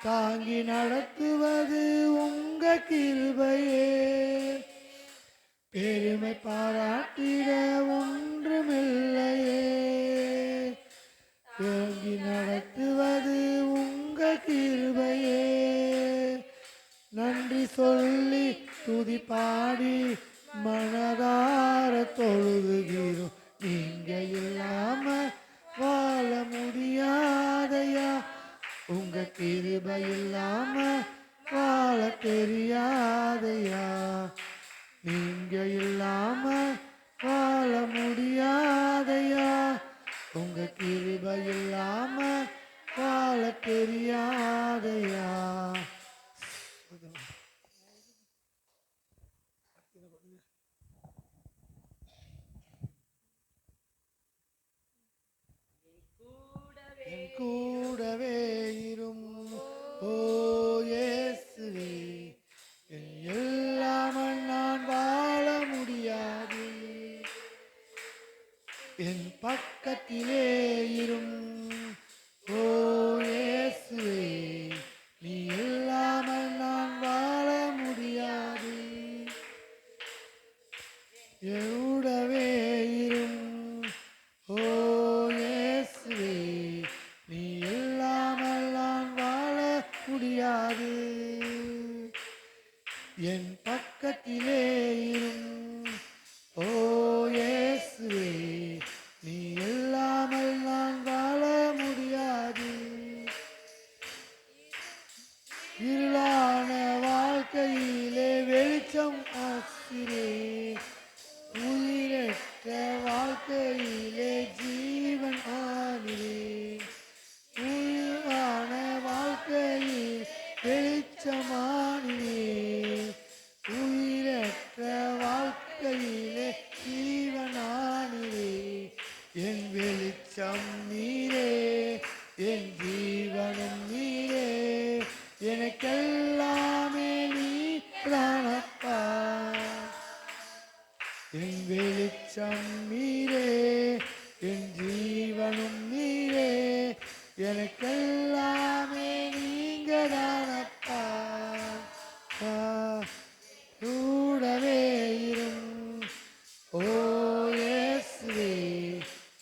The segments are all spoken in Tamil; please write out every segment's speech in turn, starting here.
தாங்கி நடத்துவது உங்க கிருபையே. பெருமை பாராட்டிட ஒன்றுமில்லையே. தாங்கி நடத்துவது உங்க கிருபையே. நன்றி சொல்லி துதி பாடி மனதார தொழுதுகிறோம். நீங்க இல்லாம வாழ முடியாதையா. உங்க கிருபை இல்லாம வாழ தெரியாதையா. நீங்க இல்லாம வாழ முடியாதையா. உங்க கிருபை இல்லாம வாழ தெரியாதையா. கூடவே இரும் ஓ இயேசுவே. இல்லாமல் நான் வாழ முடியாது. என் பக்கத்திலே இரும் ஓ இயேசுவே. நீ இல்லாமல் நான் வாழ முடியாது. என்னுடவே இரும் ஓ இயேசுவே. நீ இல்லாமல் நான் வாழ முடியாது. என் பக்கத்திலே இரும் ஓ இயேசுவே. நீ இல்லாமல் நான் வாழ முடியாது. இருளான வாழ்க்கையிலே வெளிச்சம் ஆசிரே. உயிரற்ற வாழ்க்கையிலே ஜீவன் ஆனிரே. உயிரான வாழ்க்கையில் வெளிச்சமானிரே. உயிரற்ற வாழ்க்கையிலே ஜீவனானிரே. என் வெளிச்சம் நீரே, என் ஜீவனும் நீரே. எனக்கெல்லாமே நீதானப்பா. என் வெளிச்சம் நீரே, என் ஜீவனும் நீரே. எனக்கெல்லாமே நீங்கதானப்பா. கூடவே இரும் ஓ இயேசுவே.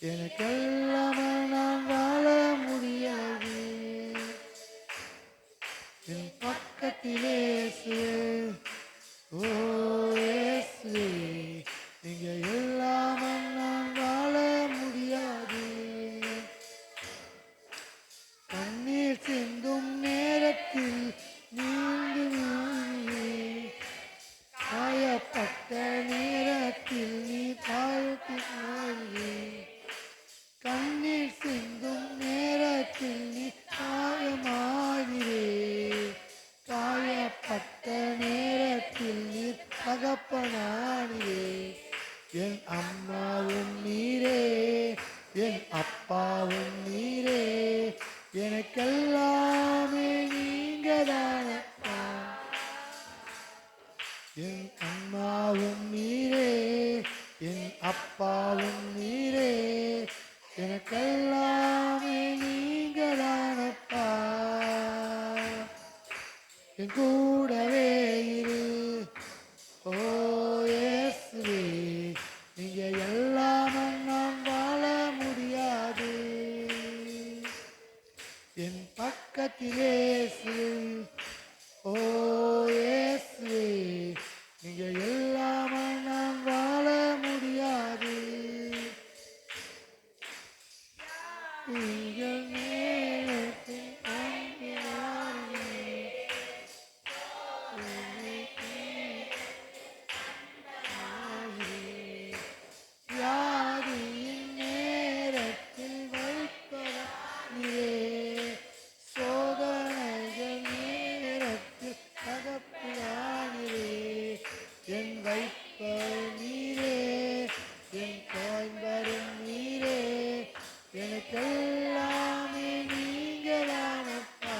எனக்கெல்லாம நான் வாழ முடியாது. என் பக்கத்திலே ஓ இயேசுவே. நீங்க இல்லாம நான் வாழ முடியாது. கண்ணீர் சிந்தும் நேரத்தில் நீந்து காயப்பட்ட நேரத்தில் நீ தாயத்தினாயே. கண்ணீர் சிந்தும் நேரத்தில் நீ காயமாகிறே. காயப்பட்ட நேரத்தில் நீ தகப்பனானியே. என் அம்மாவும் நீரே, என் அப்பாவும் நீரே. எனக்கெல்லாமே நீங்கதானப்பா. என் அம்மாவும் நீரே, என் அப்பாவும் நீரே. எனக்கெல்லாமே நீங்கதானப்பா. என் கூடவே இரு ஓ இயேசுவே. நீங்க எல்லாம நான் வாழ முடியாது. என் பக்கத்திலே ஓ இயேசுவே. நீங்க எல்லாம நான் வாழ முடியாது. நீங்கள் நேரத்தில் வியாதியின் நேரத்தில் வைப்பவரே. சோதனைகள் நேரத்தில் தகப்பனானே. என் வைப்பவர் நீரே, என் காய்வரும் நீரே. எனக்கெல்லாமே நீங்களானப்பா.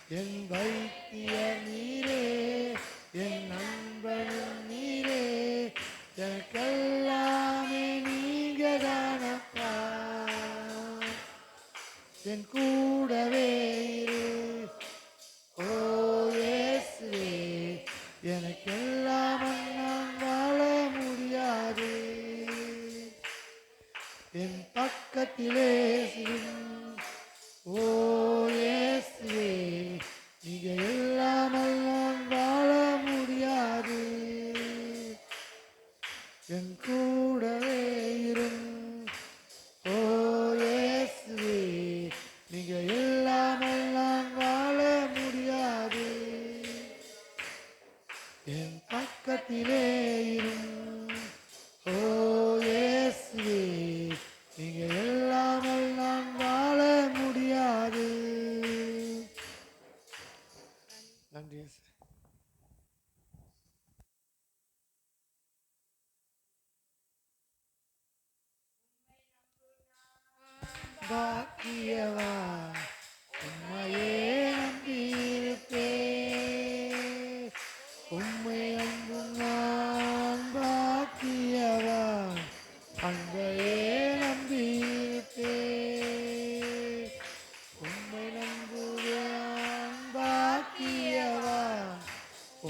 என் வைத்திய நீரே, என் நண்பனும் நீரே. எனக்கெல்லாமே நீங்கதானப்பா. என் கூடவே இரு. ஓ இயேசுவே, எனக்கெல்லாம் நான் வாழ முடியாது. என் பக்கத்திலே ஓ இயேசுவே, நீங்க இல்லாமல் நான் வாழ முடியாது. என் கூடவே இரும். ஓ இயேசுவே, நீங்க இல்லாமல் நான் வாழ முடியாது. என் பக்கத்திலே இரும். ஓ இயேசுவே, நீங்க இல்லாமல் நான் வாழ முடியாது. நன்றி. பாக்கியவா, உம்மையே நம்பியிருப்பேன். உம்மை அன்பும் நான் பாக்கியவா, அன்பையே நம்பியிருப்பேன். உம்மை நம்புவான் பாக்கியவா,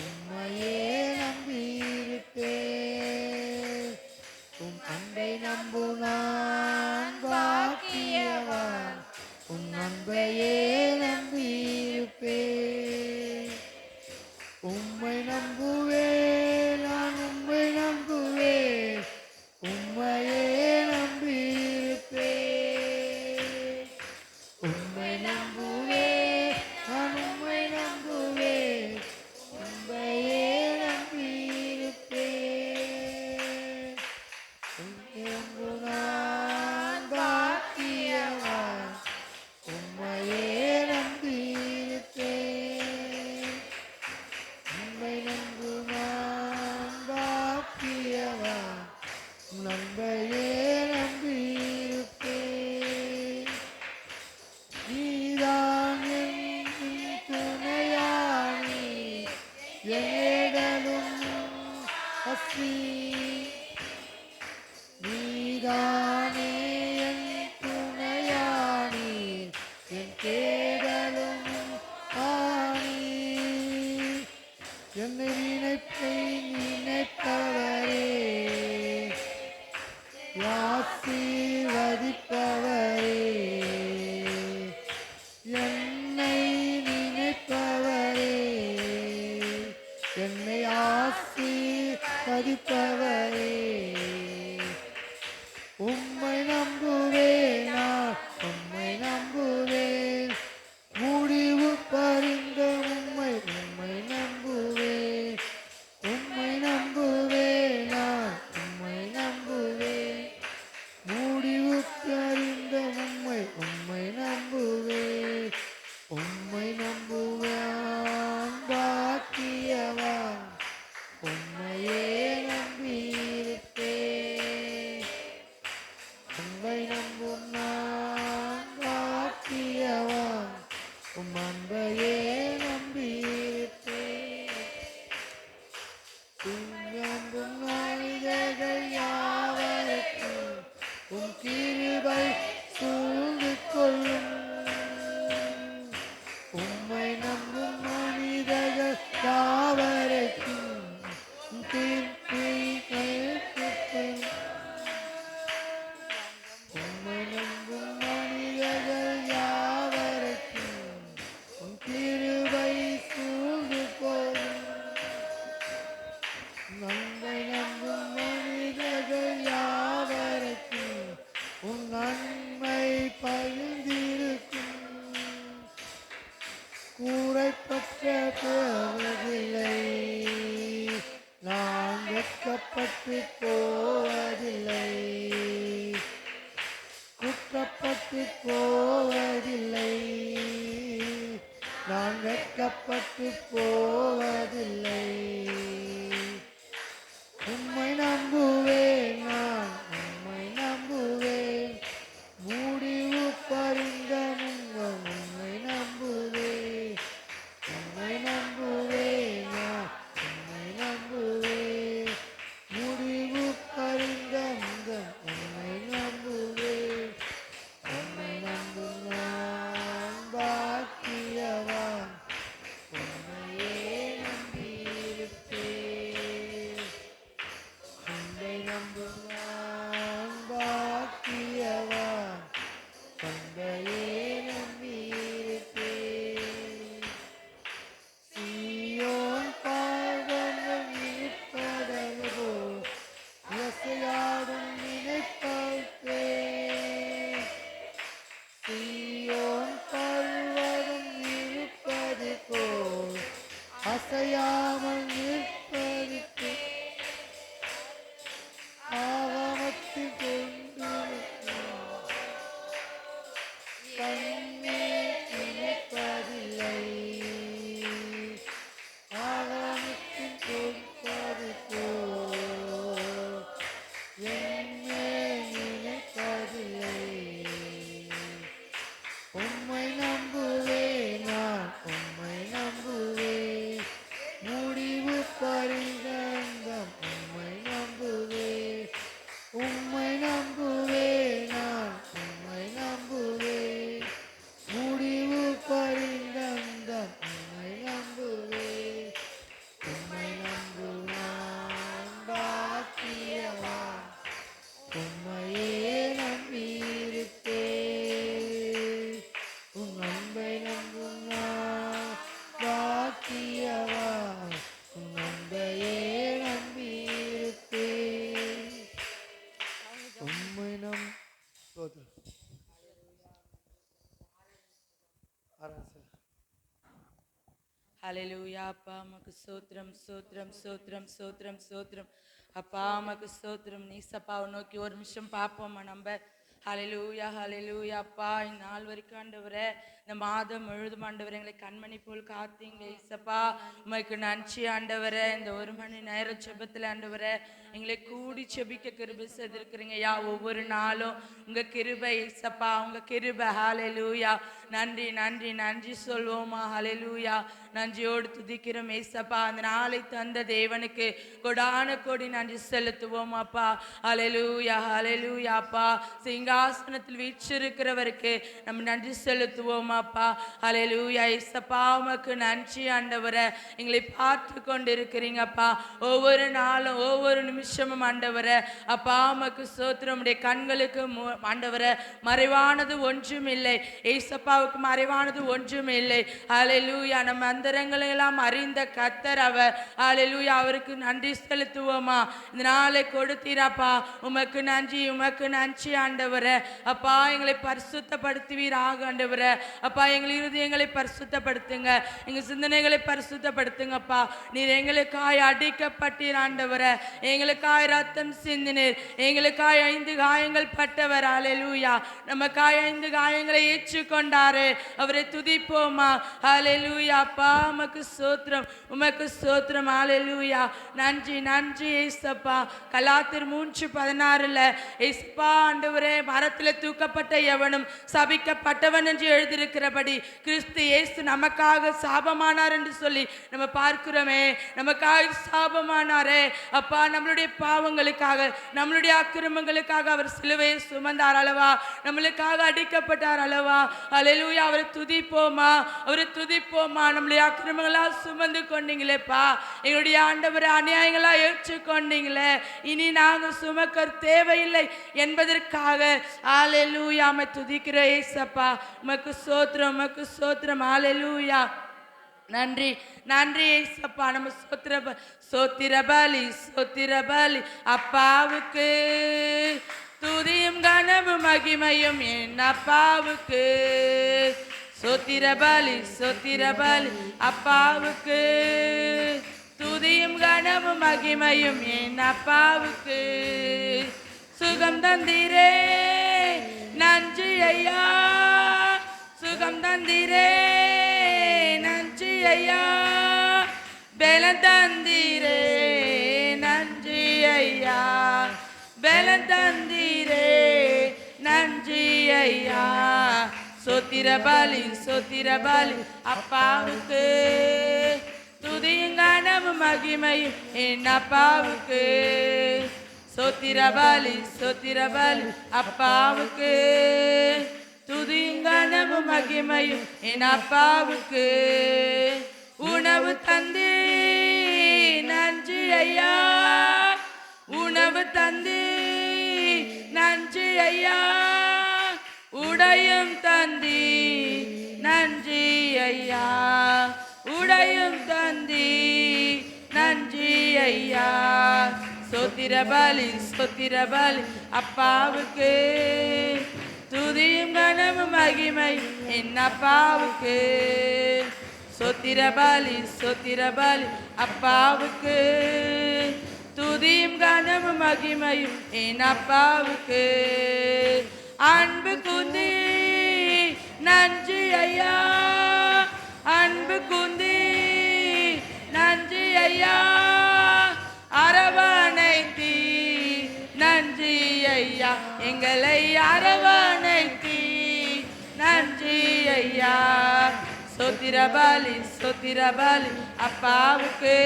உம்மையே நம்பியிருப்பேன். உம் அன்பை நம்புனான் பாக்கியவான், உம் அன்பையே நம்பியிருப்பேன். உம்மை நம்புவேன், நான் உம்மை நம்புவேன், உம்மையே நம்பியிருப்பேன். உம்மை நம்புவேன், நான் உம்மை நம்புவேன், உம்மையே நம்பியிருப்பேன். நான் பாக்கியவான், உம்மையே நம்பியிருப்பேன். உம்மை நம்பு நான் பாக்கியவான், நம்பையே நம்பியிருப்பேன். நீதான் என் துணையானி, ஏடலும் அசி. நீதானே என் துணையானி, என் தேடலும் ஆனி. என்னை நினைப்பவரே, ஆசீர்வதிப்பவரே. என்னை நினைப்பவரே, என்னை ஆசீர்வதிப்பவரே. உம்மை நம்புவேன், நான் உம்மை நம்புவேன். முடிவு பறிந்த உம்மை நம்புவேன். உம்மை நம்புவேன், நான் உம்மை நம்புவேன். முடிவு பறிந்த உம்மை நம்புவேன். உம்மை நம்புவான் பாக்கியவான், உம்மையே நம்பியிருப்பேன். அன்பை நம்பும் நான் பாக்கியவான், உம் அன்பையே நம்பியிருப்பேன். நம்பும் மனிதர்கள் யாவருக்கும் உம் கிருபை சூழ்ந்து கொள்ளும். உம்மை நம்பும் மனிதர்கள் யாவருக்கும் தீர்ப்பை கைப்பற்றும். உம்மை நம்பும் மனிதர்கள் யாவருக்கும் உம் கிருபை சூழ்ந்து கொள்ளும். நன்மை நம்பும் மனிதர்கள் யாவருக்கும் உன் நன்மை பகிர்ந்திருக்கும். கூரைப்பட்ட போவதில்லை, நான் வெட்கப்பட்டு போவதில்லை. குற்றப்பட்டு போவதில்லை, நான் வெட்கப்பட்டு போவதில்லை. உம்மை நம்புவேன், நான் உம்மை நம்புவேன். முடிவு பறிந்த உம்மை நம்புவேன். உம்மை நம்புவேன், நான் உம்மை நம்புவேன். முடிவு பறிந்த உம்மை நம்புவேன். உம்மை நம்புவேன். கண்ணீர் நினைப்பதில்லை. ஆழமுக்கும் கொடுப்பது போல் என்னை நினைப்பதில்லை. உம்மை நம்புவேன் நான், உம்மை நம்புவேன். முடிவு பரிந்தம் உம்மை நம்புவேன். உம்மை நம்புவேன் நான், உம்மை நம்புவேன். முடிவு பரிந்தம் உம்மை நம்புவேன். உம்மை நம்புவான் பாக்கியவான். உம்மையே நம்பியிருப்பேன். உம் அன்பை நம்பும் நான் பாக்கியவான். உம் அன்பையே நம்பியிருப்பேன். உம்மை நம் ஹல்லேலூயா. அப்பா உமக்கு ஸ்தோத்திரம், ஸ்தோத்திரம், ஸ்தோத்திரம், ஸ்தோத்திரம், ஸ்தோத்திரம். அப்பா உமக்கு ஸ்தோத்திரம். நீசப்பாவை நோக்கி ஒரு நிமிஷம் பார்ப்போம்மா நம்ம. ஹல்லேலூயா, ஹல்லேலூயா. அப்பா இந்த நாள் வரைக்கும் ஆண்டவரே, இந்த மாதம் முழுதும் ஆண்டவரே எங்களை கண்மணி போல் காத்தீங்க ஏசப்பா. உமக்கு நன்றி ஆண்டவரே. இந்த ஒரு மணி நேரம் ஜெபத்தில் ஆண்டவரே எங்களை கூடி செபிக்க கிருபை செய்திருக்கிறீங்க யா. ஒவ்வொரு நாளும் உங்க கிருபை ஏசப்பா, உங்க கிருபை. ஹல்லேலூயா. நன்றி நன்றி நன்றி சொல்வோமா. ஹல்லேலூயா. நன்றியோடு துதிக்கிறோம் ஏசப்பா. அந்த நாளை தந்த தேவனுக்கு கொடான கொடி நன்றி செலுத்துவோம் அப்பா. ஹல்லேலூயா, ஹல்லேலூயா. அப்பா சிங்காசனத்தில் வீற்றிருக்கிறவருக்கு நம்ம நன்றி செலுத்துவோம் அப்பா. ஹல்லேலூயா. ஏசப்பா உமக்கு நன்றி ஆண்டவரே. எங்களை பார்த்து கொண்டு இருக்கிறீங்கப்பா. ஒவ்வொரு நாளும் ஒவ்வொரு நிமிஷமும் ஆண்டவரே அப்பா உமக்கு ஸ்தோத்திரம். உடைய கண்களுக்கு ஆண்டவரே மறைவானது ஒன்றும் இல்லை ஏசப்பாவுக்கு மறைவானது ஒன்றும் இல்லை. ஹல்லேலூயா. நம்ம அந்தரங்களை எல்லாம் அறிந்த கர்த்தர் அவர். ஹல்லேலூயா. அவருக்கு நன்றி செலுத்துவோமா. இந்த நாளை கொடுத்தீராப்பா. உமக்கு நன்றி, உமக்கு நன்றி ஆண்டவரே. அப்பா எங்களை பரிசுத்தப்படுத்துவீராக ஆண்டவரே. அப்பா எங்கள் இருதயங்களை பரிசுத்தப்படுத்துங்க, எங்க சிந்தனைகளை பரிசுத்தப்படுத்துங்கப்பா. நீர் எங்களுக்காய் அடிக்கப்பட்டீர் ஆண்டவரே. எங்களுக்காய் ரத்தம் சிந்தினீர். எங்களுக்காய் 5 காயங்கள் பட்டவர். ஹல்லேலூயா. நமக்காய் 5 காயங்களை ஏற்றுக்கொண்டாரு. அவரை துதிப்போமா. ஹல்லேலூயா. அப்பா உமக்கு ஸ்தோத்திரம், உமக்கு ஸ்தோத்திரம். ஹல்லேலூயா. நன்றி நன்றி ஏசப்பா. கலாத்தியர் 3:16 ஏசப்பா ஆண்டவரே மரத்தில் தூக்கப்பட்ட எவனும் சபிக்கப்பட்டவன் என்று எழுதியிருக்கிறபடி கிறிஸ்து இயேசு நமக்காக சாபமானார் என்று சொல்லி நம்ம பார்க்கிறோமே. நமக்காக சாபமானாரே அப்பா. நம்மளுடைய பாவங்களுக்காக, நம்மளுடைய அக்கிரமங்களுக்காக அவர் சிலுவையை சுமந்தார் அல்லவா. நம்மளுக்காக அடிக்கப்பட்டார் அல்லவா. ஹல்லேலூயா. அவரை துதிப்போமா, அவரை துதிப்போமா. நம்மளுடைய அக்கிரமங்களால் சுமந்து கொண்டீங்களேப்பா. எங்களுடைய ஆண்டவரை அநியாயங்களா ஏற்றுக்கொண்டீங்களே. இனி நாங்கள் சுமக்க தேவையில்லை என்பதற்காக ஹல்லேலூயா உம்மை துதிக்கிறோம் ஏசப்பா. உமக்கு ஸ்தோத்திரம், உமக்கு ஸ்தோத்திரம். ஹல்லேலூயா. நன்றி நன்றி ஏசப்பா. நம்ம சோத்திரபலி சோத்திரபலி அப்பாவுக்கு துதியும் கனமும் மகிமையும் என் அப்பாவுக்கு. சோத்திரபலி சோத்திரபலி அப்பாவுக்கு துதியும் கனமும் மகிமையும் என் அப்பாவுக்கு. சுகம் தந்தீரே நன்றி ஐயா, சுகம் தந்தீரே நன்றி ஐயா, பலன் தந்தீரே நன்றி ஐயா, பலன் தந்தீரே நன்றி ஐயா. சோத்திரபலி சோத்திரபலி அப்பாவுக்கு துதியும் கனமும் மகிமையும் என் அப்பாவுக்கு. சோத்திரபலி சோத்திரபலி அப்பாவுக்கு துதியும் கனமும் மகிமையும் என் அப்பாவுக்கு. உணவு தந்தி நன்றி ஐயா, உணவு தந்தி நன்றி ஐயா, உடையும் தந்தி நன்றி ஐயா, உடையும் தந்தி நன்றி ஐயா. சோத்திரபலி சோத்திரபலி அப்பாவுக்கு துதியும் கனமும் மகிமை என் அப்பாவுக்கு. சோத்திரபலி சோத்திரபலி அப்பாவுக்கு துதியும் கனமும் மகிமையும் என் அப்பாவுக்கு. அன்பு குந்தி எங்களை அரவணைத்தி நன்றி ஐயா. ஸ்தோத்திர பலி அப்பாவுக்கு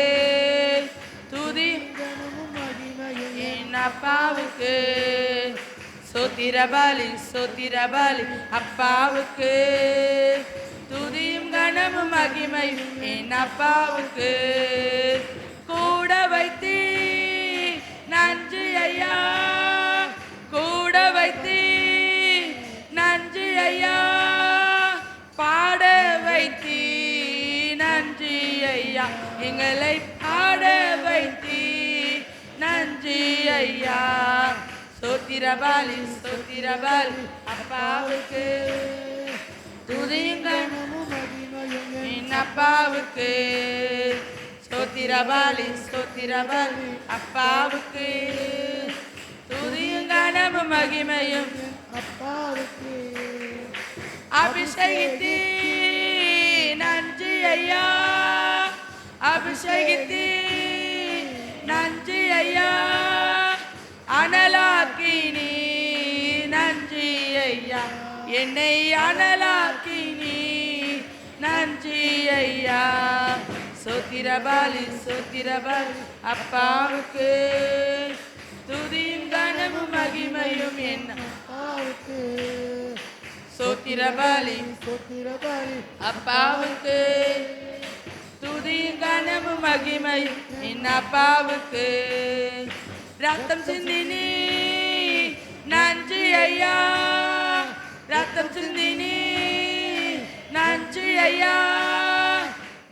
துதி என் அப்பாவுக்கு. ஸ்தோத்திர பலி அப்பாவுக்கு துதியும் கனமும் மகிமையும் என் அப்பாவுக்கு. கூட வைத்தி நன்றி ஐயா, கூட வைத்தி நன்றி ஐயா, பாட வைத்தி நன்றி ஐயா, எங்களை பாட வைத்தி நன்றி ஐயா. ஸ்தோத்திர பலி அப்பாவுக்கு துதியும் கனமும் மகிமையும் என் அப்பாவுக்கு. ஸ்தோத்திர பலி அப்பாவுக்கு துதியும் கனமும் மகிமையும் அப்பாவுக்கு. அபிஷேகித்தி நன்றி ஐயா, அபிஷேகித்தி நன்றி ஐயா, அனலாக்கினி நன்றி ஐயா, என்னை அனலாக்கினி நன்றி ஐயா. ஸ்தோத்திர பலி அப்பாவுக்கு துதியும் கனமும் மகிமையும் என் அப்பாவுக்கு. ஸ்தோத்திர பலி அப்பாவுக்கு துதியும் கனமும் மகிமையும் என் அப்பாவுக்கு. ரத்தம் சிந்தினி நன்றி ஐயா, ரத்தம் சிந்தினி நன்றி ஐயா,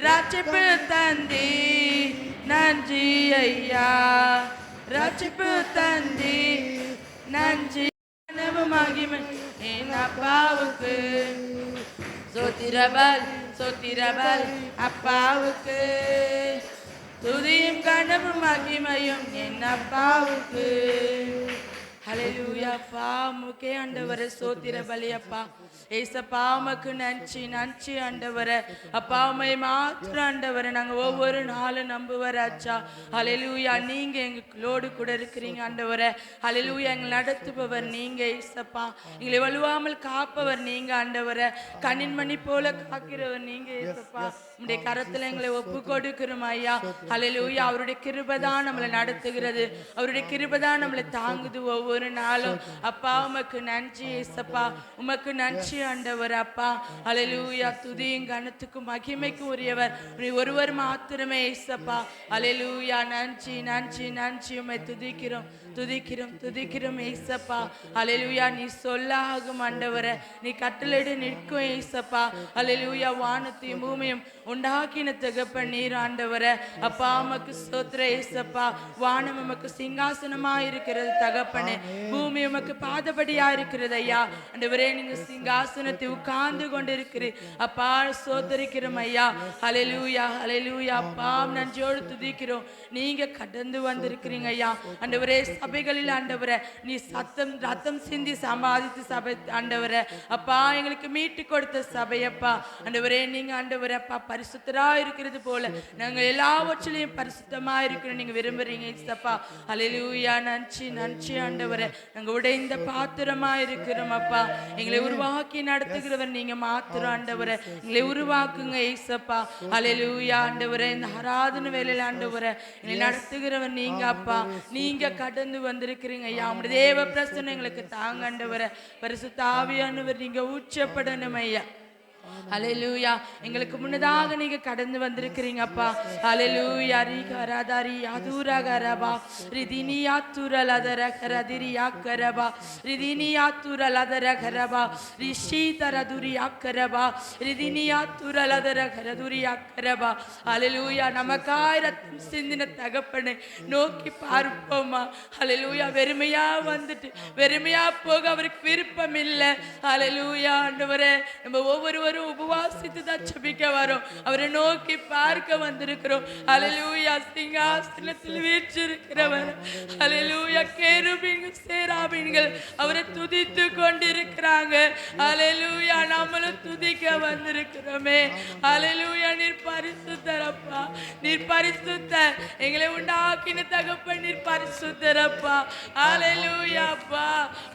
ரட்சிப்பு தந்தி நன்றி ஐயா, ரட்சிப்பு தந்தி நன்றி கனமும் மகிமை என் அப்பாவுக்கு. ஸ்தோத்திர பலி அப்பாவுக்கு துதியும் கனமும் மகிமையும் என் அப்பாவுக்கு. ஹல்லேலூயா. அப்பா உமக்கே ஆண்டவரே ஸ்தோத்திர பலி அப்பா. ஏசப்பா உமக்கு நன்றி ஆண்டவரே. அப்பா உம்மை மாத்திரம் ஆண்டவரே நாங்கள் ஒவ்வொரு நாளும் நம்புவராச்சா. ஹல்லேலூயா. நீங்க எங்களோடு கூட இருக்கிறீங்க ஆண்டவரே. ஹல்லேலூயா. எங்களை நடத்துபவர் நீங்க ஏசப்பா. எங்களை வலுவாமல் காப்பவர் நீங்க ஆண்டவரே. கண்ணின் மணி போல காக்கிறவர் நீங்க ஏசப்பா. உம்முடைய கரத்துல எங்களை ஒப்பு கொடுக்கிறோம் ஐயா. ஹல்லேலூயா. அவருடைய கிருபைதான் நம்மளை நடத்துகிறது, அவருடைய கிருபைதான் நம்மளை தாங்குது ஒவ்வொரு நாளும். அப்பா உமக்கு நன்றி ஏசப்பா, உமக்கு நன்றி ஆண்டவர் அப்பா. ஹல்லேலூயா. துதியும் கனத்துக்கும் மகிமைக்கும் உரியவர் நீ ஒருவர் மாத்திரமே ஏசப்பா. ஹல்லேலூயா. நன்றி உம்மை துதிக்கிறோம் ஏசப்பா. ஹல்லேலூயா. நீ சொல்லாகும் ஆண்டவரே, நீ கட்டளையிட நிற்கும் ஏசப்பா. ஹல்லேலூயா. வானத்தையும் பூமியும் உண்டாக்கின தகப்பன் நீர் ஆண்டவரே. அப்பா உமக்கு ஸ்தோத்திர ஏசப்பா. வானம் உமக்கு சிங்காசனமா இருக்கிறது தகப்பனே, பூமி உமக்கு பாதபடியா இருக்கிறது ஐயா. ஆண்டவரே நீங்க சிங்காசனத்தை உட்கார்ந்து கொண்டிருக்கிறீர் அப்பா. ஸ்தோத்திரிக்கிறோம் ஐயா. ஹல்லேலூயா. அப்பா நன்றியோடு துதிக்கிறோம். நீங்க கடந்து வந்திருக்கிறீங்க ஐயா. ஆண்டவரே சபைகளில் ஆண்டவரே நீ ரத்தம் சிந்தி சம்பாதித்து சபை ஆண்டவரே அப்பா எங்களுக்கு மீட்டு கொடுத்த சபையப்பா. ஆண்டவரே நீங்க ஆண்டவரே அப்பா பரிசுத்தரா இருக்கிறது போல நாங்கள் எல்லாவற்றிலையும் பரிசுத்தமா இருக்கிறோம் நீங்க விரும்புறீங்க ஏசப்பா. ஹல்லேலூயா. நன்றி ஆண்டவரே. நாங்க உடைந்த பாத்திரமா இருக்கிறோம் அப்பா. எங்களை உருவாக்கி நடத்துகிறவர் நீங்க மாத்திரம் ஆண்டவரே. எங்களை உருவாக்குங்க ஏசப்பா. ஹல்லேலூயா. ஆண்டவரே இந்த ஆராதனை வேலையில ஆண்டவரே எங்களை நடத்துகிறவர் நீங்க அப்பா. நீங்க கடந்து வந்திருக்கிறீங்க ஐயா. உம்முடைய தேவ பிரசன்னம் எங்களுக்கு தாங்க ஆண்டவரே. பரிசுத்த ஆவியானவர் நீங்க ஊற்றப்படணும் ஐயா. ஹல்லேலூயா. எங்களுக்கு முன்னதாக நீங்க கடந்து வந்திருக்கிறீங்க அப்பா. ஹல்லேலூயா. ரிகரதரி யாதுரகரபா ரிதினியாத்துரலதரகரதிரியாக்கரபா ரிதினியாத்துரலதரகரபா ரிஷீதரதுரியாக்கரபா ரிதினியாத்துரலதரகரதுரியாக்கரபா. ஹல்லேலூயா. நமக்காய் ரத்தம் சிந்தின தகப்பனை நோக்கி பார்ப்போமா. ஹல்லேலூயா. வெறுமையா வந்துட்டு வெறுமையா போக அவருக்கு விருப்பம் இல்லை. ஹல்லேலூயா. ஆண்டவரே நம்ம ஒவ்வொருவரும் உபவாசித்து தான் ஜெபிக்க வரோம். அவரை நோக்கி பார்க்க வந்திருக்கிறோம். ஹல்லேலூயா. சிங்காசனத்தில் வீற்றிருக்கிறவர் ஹல்லேலூயா. கேருபீன்கள் சேராபீன்கள் அவரை துதித்து கொண்டிருக்கிறாங்க. ஹல்லேலூயா. நாமளும் துதிக்க வந்திருக்கிறோமே. ஹalleluya. நீர் பரிசுத்தரப்பா, நீர் பரிசுத்தர். எங்களை உண்டாக்கின தகப்பன் நீர் பரிசுத்தரப்பா. ஹalleluya அப்பா,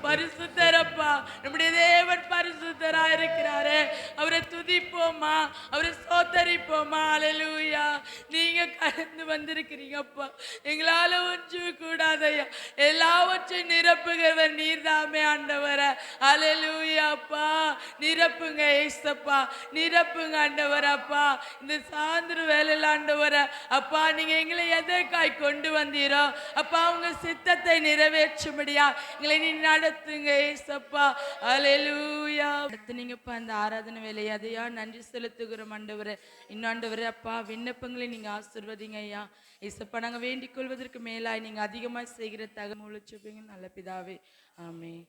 பரிசுத்தரப்பா. நம்முடைய தேவன் பரிசுத்தரா இருக்கிறாரே, அவரை துதிப்போமா, அவரை ஸ்தோத்தரிப்போமா. ஹalleluya. நீங்க கடந்து வந்திருக்கிறீங்கப்பா, எங்களால ஒன்றும் கூடாதையா. எல்லாவற்றையும் நிரப்புகிறவர் நீர்தாமே ஆண்டவரே. ஹalleluya அப்பா, நிரப்புங்க ஏசப்பா, நிரப்புங்க ஆண்டவரப்பா. இந்த சாயந்திர வேளையில ஆண்டவரே அப்பா, நீங்க எங்களை எதற்காய் கொண்டு வந்தீரோ அப்பா, உங்க சித்தத்தை நிறைவேற்றும்படியா எங்களை நீ நடத்துங்க ஏசப்பா. ஹalleluya. நடத்துனீங்கப்பா இந்த ஆராதனை வேலையை, அதையா நன்றி செலுத்துகிறோம் ஆண்டவரே. இன்னும் ஆண்டவரே அப்பா, விண்ணப்பங்களை நீங்க ஆசீர்வதிங்க ஐயா ஏசப்பா. நாங்க வேண்டிக் கொள்வதற்கு மேலாய் நீங்க அதிகமாக செய்கிற தகவல் நல்ல பிதாவே. ஆமென்.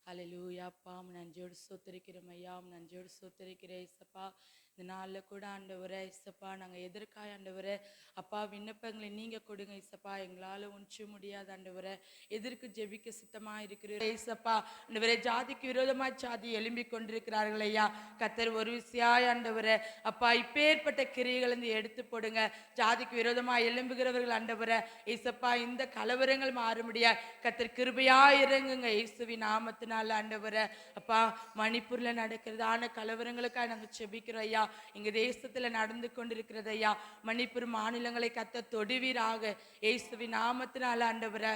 ஹalleluya அப்பா, நன்றியோடு ஸ்தோத்திரிக்கிறோம் ஐயா, நன்றியோடு ஸ்தோத்திரிக்கிறேன் ஏசப்பா. இந்த நாளில் கூட ஆண்டவரே ஏசப்பா, நாங்கள் எதற்காக ஆண்டவரே அப்பா விண்ணப்பங்களை நீங்கள் கொடுங்க ஏசப்பா. எங்களால் ஒன்று முடியாது ஆண்டவரே, எதற்கு ஜெபிக்க சித்தமாக இருக்கிற ஏசப்பா. ஆண்டவரே, ஜாதிக்கு விரோதமாக ஜாதி எழும்பி கொண்டிருக்கிறார்கள் ஐயா. கர்த்தர் ஒரு விஷயம் ஆண்டவரே அப்பா, இப்பேற்பட்ட கிரியைகள் வந்து எடுத்து போடுங்க. ஜாதிக்கு விரோதமாக எழும்புகிறவர்கள் ஆண்டவரே ஏசப்பா, இந்த கலவரங்கள் மாற முடியாது. கர்த்தர் கிருபையா இறங்குங்க இயேசுவின் நாமத்தினால ஆண்டவரே அப்பா. மணிப்பூர்ல நடக்கிறதான கலவரங்களுக்காக நாங்கள் செபிக்கிறோம் ஐயா. இங்க தேசத்துல நடந்து கொண்டிருக்கிறது ஐயா. மணிப்பூர் மாநிலங்களை கர்த்தர் தொடுவீராக இயேசுவின் நாமத்தினால ஆண்டவரே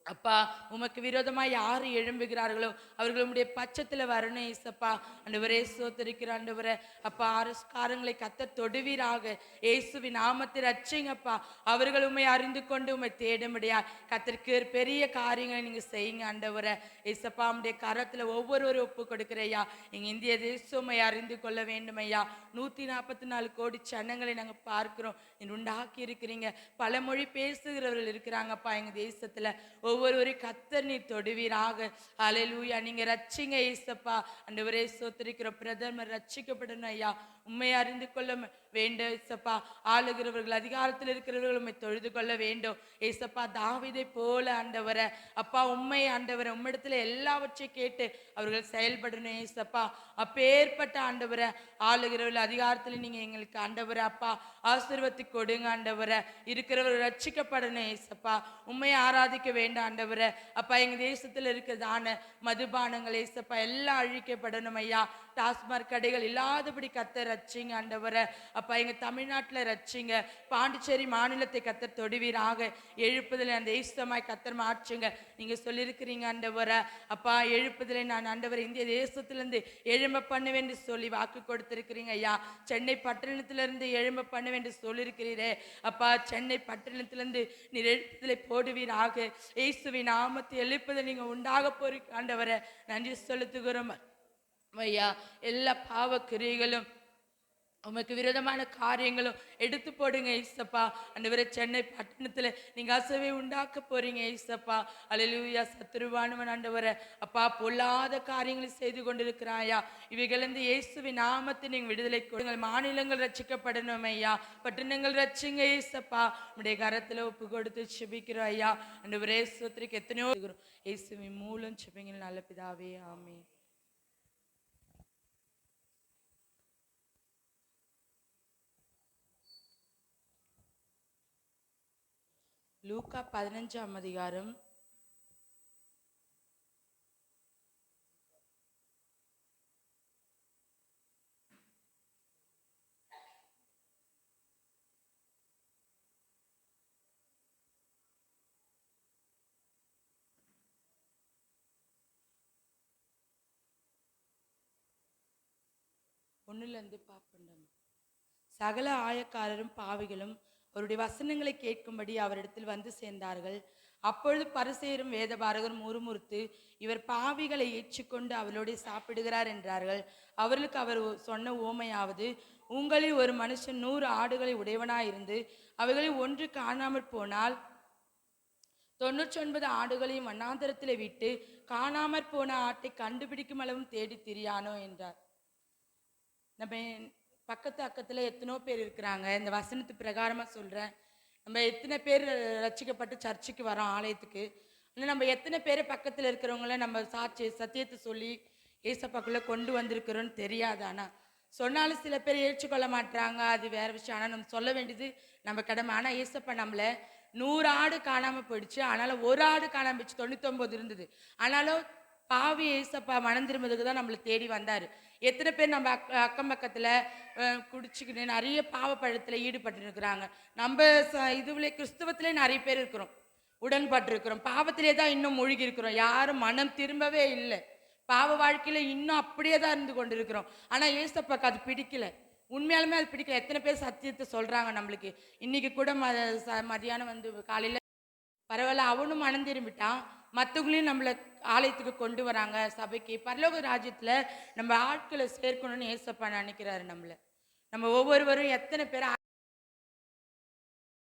அப்பா. உமக்கு விரோதமா யாரு எழும்புகிறார்களோ அவர்கள் உம்முடைய பட்சத்துல வரணும் ஏசப்பா. ஆண்டவரே ஸ்தோத்திரிக்கிற ஆண்டவரே அப்பா, அரசுக்காரங்களை கர்த்தர் தொடுவீராக இயேசுவின் நாமத்தை ரட்சிங்கப்பா. அவர்கள் உம்மை அறிந்து கொண்டு உம்மை தேட முடியாது. கர்த்தருக்கு பெரிய காரியங்களை நீங்க செய்யுங்க ஆண்டவரே ஏசப்பா. உம்முடைய கரத்துல ஒவ்வொருவரும் ஒப்பு கொடுக்கிறையா. எங்க இந்திய தேசம் உம்மை அறிந்து கொள்ள வேண்டும் ஐயா. 144 கோடி ஜனங்களை நாங்க பார்க்கிறோம், நீ உண்டாக்கி இருக்கிறீங்க. பல மொழி பேசுகிறவர்கள் இருக்கிறாங்கப்பா எங்க தேசத்துல. ஒவ்வொருவரையும் கர்த்தர் நீ தொடுவீராக. ஹalleluya. நீங்க ரட்சிங்க ஏசப்பா. ஆண்டவரே ஸ்தோத்திரிக்கிற பிரதமர் ரட்சிக்கப்படணும் ஐயா. உண்மை அறிந்து கொள்ள வேண்டும் ஏசப்பா. ஆளுகிறவர்கள் அதிகாரத்தில் இருக்கிறவர்கள் உண்மை தொழுது கொள்ள வேண்டும் ஏசப்பா. தாவீதை போல ஆண்டவரை அப்பா உண்மை ஆண்டவரை உம்மிடத்துல எல்லாவற்றையும் கேட்டு அவர்கள் செயல்படணும் ஏசப்பா. அப்பேற்பட்ட ஆண்டவரை ஆளுகிறவர்கள் அதிகாரத்தில் நீங்க எங்களுக்கு ஆண்டவரை அப்பா ஆசீர்வதி கொடுங்க ஆண்டவரை. இருக்கிறவர்கள் ரட்சிக்கப்படணும் ஏசப்பா. உண்மையை ஆராதிக்க வேண்டாம் ஆண்டவரை அப்பா. எங்க தேசத்துல இருக்கிறதான மதுபானங்கள் ஏசப்பா எல்லாம் அழிக்கப்படணும் ஐயா. டாஸ்மாக் கடைகள் இல்லாதபடி கர்த்தர் ரட்சிங்க ஆண்டவரை அப்பா. எங்க தமிழ்நாட்டுல ரட்சிங்க. பாண்டிச்சேரி மாநிலத்தை கர்த்தர் தொடுவீராக. எழுப்புதலை அந்த தேசமாய் கர்த்தர் மாற்றுங்க. நீங்க சொல்லியிருக்கிறீங்க ஆண்டவரை அப்பா. எழுப்புதலை நான் ஆண்டவரை இந்திய தேசத்திலிருந்து எழும்ப பண்ணுவேன் என்று சொல்லி வாக்கு கொடுத்திருக்கிறீங்க ஐயா. சென்னை பட்டணத்திலிருந்து எழும்ப பண்ணுவேன் என்று சொல்லியிருக்கிறீரே அப்பா. சென்னை பட்டணத்திலிருந்து நீர் எழுப்புதலை போடுவீராக. இயேசுவின் நாமத்தை எழுப்புதல் நீங்க உண்டாக போறீங்க ஆண்டவரை. நன்றி செலுத்துகிறோம் ஐயா. எல்லா பாவ கிரியைகளும் உமக்கு விரோதமான காரியங்களும் எடுத்து போடுங்க ஏசப்பா. ஆண்டவரே சென்னை பட்டணத்துல நீங்க அசைவை உண்டாக்க போறீங்க ஏசப்பா. அல்லேலூயா. சத்துருவானவன் ஆண்டவரே அப்பா பொல்லாத காரியங்களை செய்து கொண்டிருக்கிறாயா. இவைகளிலிருந்து இயேசுவின் நாமத்தை நீங்க விடுதலை கொடுங்க. மாநிலங்கள் ரட்சிக்கப்படணும் ஐயா. பட்டணங்கள் ரட்சிங்க ஏசப்பா. உடைய கரத்துல ஒப்பு கொடுத்து செபிக்கிறோம் ஐயா. ஆண்டவரே ஸ்தோத்திரிக்கு எத்தனையோ இயேசுவின் மூலம் செபிங்க நல்ல பிதாவே. ஆமென். லூக்கா 15ஆம் அதிகாரம் 1 பார்ப்போம். சகல ஆயக்காரரும் பாவிகளும் அவருடைய வசனங்களை கேட்கும்படி அவரிடத்தில் வந்து சேர்ந்தார்கள். அப்பொழுது பரிசேயரும் வேதபாரகரும் முறுமுறுத்து, இவர் பாவிகளை ஏற்றுக்கொண்டு அவளோட சாப்பிடுகிறார் என்றார்கள். அவர்களுக்கு அவர் சொன்ன ஓமையாவது, உங்களில் ஒரு மனுஷன் 100 ஆடுகளை உடையவனாயிருந்து அவைகளில் ஒன்று காணாமற் போனால் 99 ஆடுகளையும் வண்ணாந்தரத்தில் விட்டு காணாமற் போன ஆட்டை கண்டுபிடிக்கும் அளவும் தேடி திரியானோ என்றார். நம்ம பக்கத்து அக்கத்துல எத்தனோ பேர் இருக்கிறாங்க. இந்த வசனத்து பிரகாரமா சொல்றேன். நம்ம எத்தனை பேர் ரட்சிக்கப்பட்டு சர்ச்சுக்கு வரோம், ஆலயத்துக்கு. ஆனால் நம்ம எத்தனை பேர் பக்கத்தில் இருக்கிறவங்கள நம்ம சத்தியத்தை சொல்லி ஏசப்பாக்குள்ள கொண்டு வந்திருக்கிறோன்னு தெரியாது. ஆனால் சொன்னாலும் சில பேர் ஏற்றுக்கொள்ள மாட்டாங்க, அது வேற விஷயம். ஆனால் நம்ம சொல்ல வேண்டியது நம்ம கடமை. ஆனால் ஏசப்பா நம்மள 100 ஆடு காணாமல் போயிடுச்சு, ஆனாலும் ஒரு ஆடு காணாமல் போயிடுச்சு, 99 இருந்தது. ஆனாலும் பாவி ஏசப்பா மனம் திரும்பதுக்கு தான் நம்மளை தேடி வந்தார். எத்தனை பேர் நம்ம அக்கம் பக்கத்தில் குடிச்சுக்கிட்டு நிறைய பாவப்பழத்தில் ஈடுபட்டு இருக்கிறாங்க. நம்ம இதுவிலே கிறிஸ்துவத்திலே நிறைய பேர் இருக்கிறோம், உடன்பட்டு இருக்கிறோம், பாவத்திலே தான் இன்னும் மூழ்கி இருக்கிறோம். யாரும் மனம் திரும்பவே இல்லை, பாவ வாழ்க்கையில இன்னும் அப்படியே தான் இருந்து கொண்டு இருக்கிறோம். ஆனால் ஏசப்பாக்கு அது பிடிக்கல, உண்மையாலுமே அது பிடிக்கல. எத்தனை பேர் சத்தியத்தை சொல்றாங்க நம்மளுக்கு. இன்னைக்கு கூட மதியானம் வந்து காலையில பரவாயில்ல அவனும் மனம் திரும்பிட்டான், மற்றவங்களையும் நம்மளை ஆலயத்துக்கு கொண்டு வராங்க, சபைக்கு. பரலோக ராஜ்யத்துல நம்ம ஆட்களை சேர்க்கணும்னு ஏசப்பா நினைக்கிறாரு நம்மள. நம்ம ஒவ்வொருவரும் எத்தனை பேர்